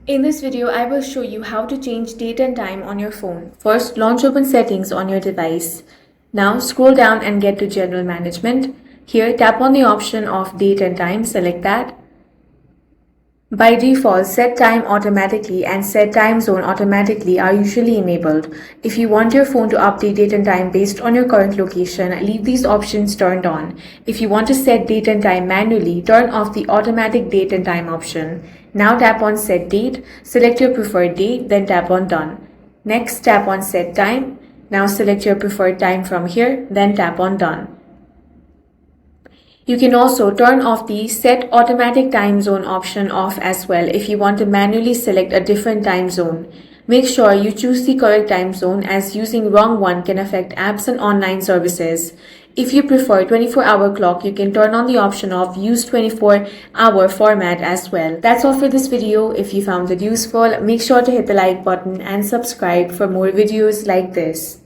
In this video, I will show you how to change date and time on your phone. First, launch open settings on your device. Now scroll down and get to general management. Here, tap on the option of date and time, select that. By default, set time automatically and set time zone automatically are usually enabled. If you want your phone to update date and time based on your current location, leave these options turned on. If you want to set date and time manually, turn off the automatic date and time option. Now tap on set date, select your preferred date, then tap on done. Next, tap on set time. Now select your preferred time from here, then tap on done. You can also turn off the Set Automatic Time Zone option off as well if you want to manually select a different time zone. Make sure you choose the correct time zone as using wrong one can affect apps and online services. If you prefer 24-hour clock, you can turn on the option of Use 24-hour format as well. That's all for this video. If you found it useful, make sure to hit the like button and subscribe for more videos like this.